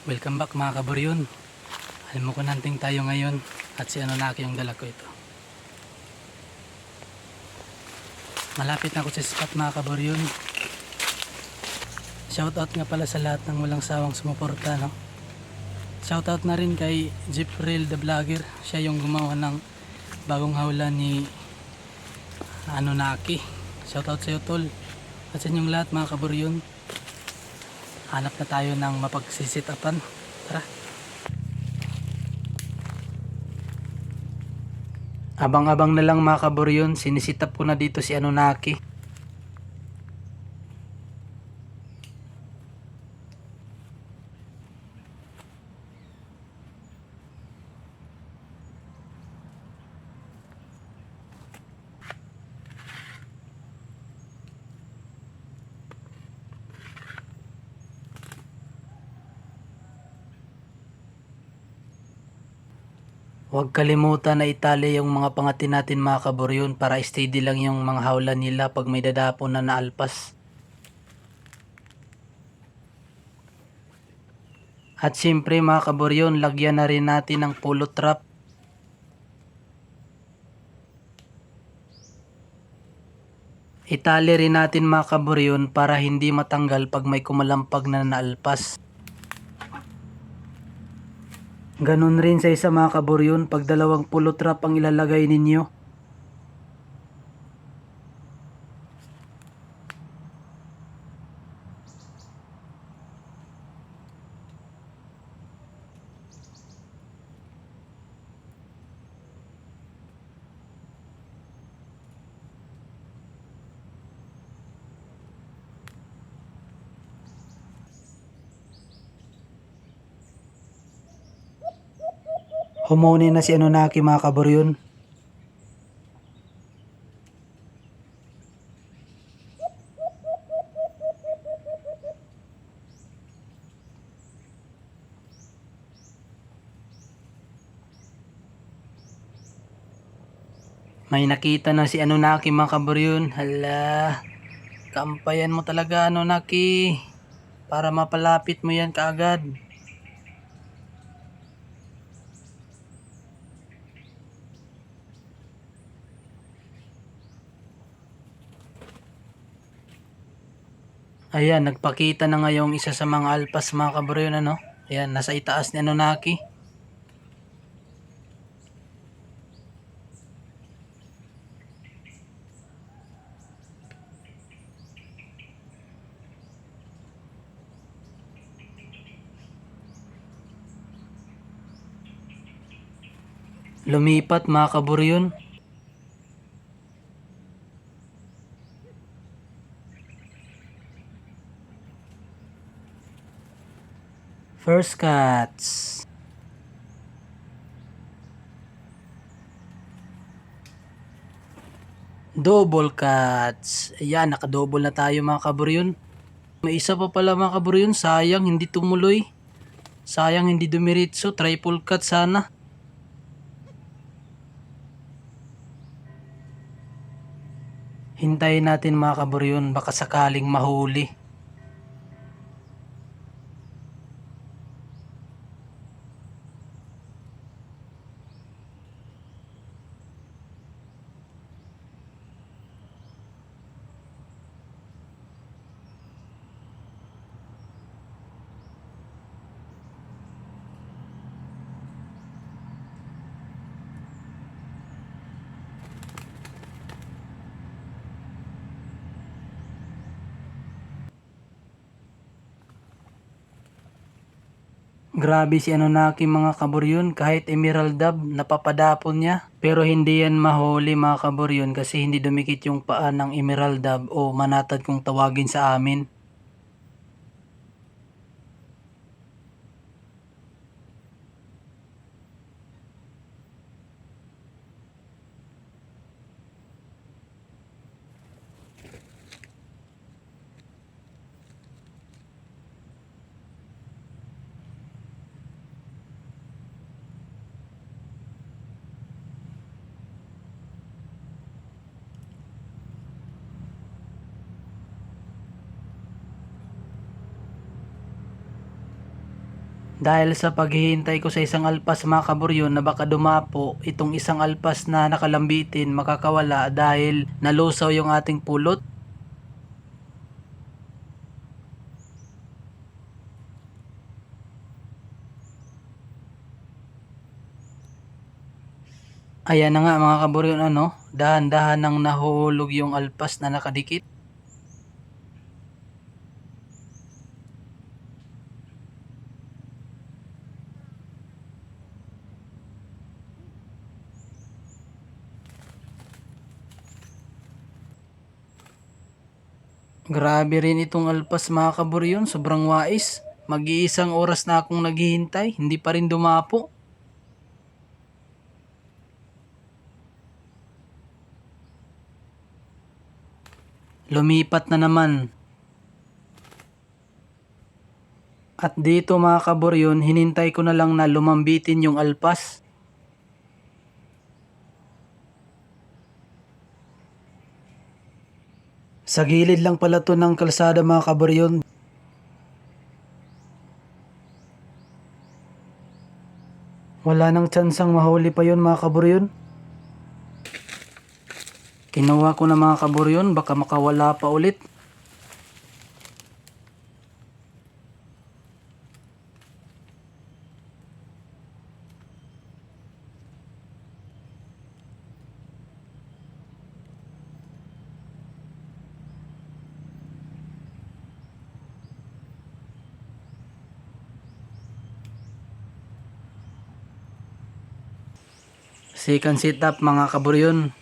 Welcome back mga kaburyon. Alam mo ko nanting tayo ngayon at si Anunnaki yung dala ko ito. Malapit na ako sa spot mga kaburyon. Shoutout nga pala sa lahat ng walang sawang sumuporta, no? Shoutout na rin kay Jepril the Vlogger. Siya yung gumawa ng bagong hawla ni Anunnaki. Shoutout sa iyo tol. At sa inyong lahat mga kaburyon. Hanap na tayo ng mapagsisitapan. Tara. Abang-abang na lang mga kaburyon, sinisitap ko na dito si Anunnaki. Huwag kalimutan na itali yung mga pangatin natin mga kaburyon para steady lang yung mga hawla nila pag may dadapon na naalpas. At siyempre mga kaburyon, lagyan na rin natin ng pulo trap. Itali rin natin mga kaburyon para hindi matanggal pag may kumalampag na naalpas. Ganun rin sa isa mga kaburyon pag dalawang pulo trap ang ilalagay ninyo. Humuni na si Anunnaki mga kaburyon. May nakita na si Anunnaki mga kaburyon. Hala, kampayan mo talaga Anunnaki. Para mapalapit mo yan kaagad. Ayan, nagpakita na ngayong isa sa mga alpas mga kaburyon, ano? Ayan, nasa itaas ni Anunnaki. Lumipat mga kaburyon. First cuts. Double cuts. Ayan, nakadouble na tayo mga kaburyon. May isa pa pala mga kaburyon, sayang hindi tumuloy. Sayang hindi dumiritso, triple cut sana. Hintayin natin mga kaburyon, baka sakaling mahuli. Grabe si Anunnaki mga kaburyon, kahit emerald dab napapadapon niya. Pero hindi yan mahuli mga kaburyon kasi hindi dumikit yung paa ng emerald dab o manatad kung tawagin sa amin. Dahil sa paghihintay ko sa isang alpas mga kaburyon na baka dumapo, itong isang alpas na nakalambitin makakawala dahil nalusaw yung ating pulot. Ayan na nga mga kaburyon, dahan-dahan nang nahuhulog yung alpas na nakadikit. Grabe rin itong alpas mga kaburyon, sobrang wais. Mag-iisang oras na akong naghihintay, hindi pa rin dumapo. Lumipat na naman. At dito mga kaburyon, hinintay ko na lang na lumambitin yung alpas. Sa gilid lang pala to ng kalsada mga kaburyon. Wala nang tsansang mahuli pa yun mga kaburyon. Kinuha ko na mga kaburyon, baka makawala pa ulit. Second sit up mga kaburyon.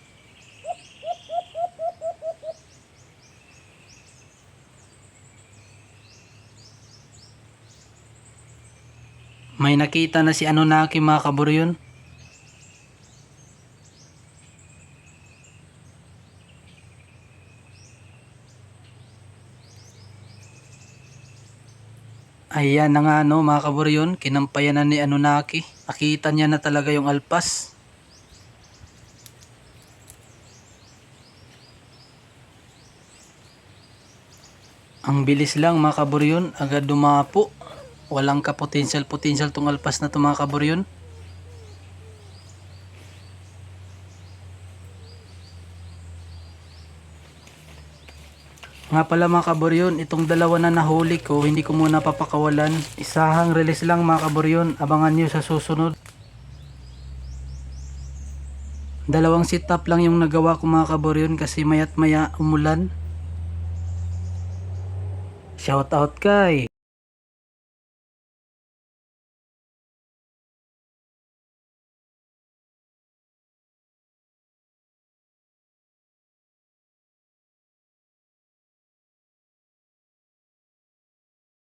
May nakita na si Anunnaki mga kaburyon. Ayan na nga mga kaburyon, kinampayan na ni Anunnaki. Nakita niya na talaga yung alpas. Ang bilis lang mga kaburyon, agad dumapo. Walang ka-potential tong alpas na to mga kaburyon. Nga pala mga kaburyon, itong dalawa na nahuli ko, hindi ko muna papakawalan. Isahang release lang mga kaburyon, abangan nyo sa susunod. Dalawang sit up lang yung nagawa ko mga kaburyon kasi mayat maya umulan. Shout out kay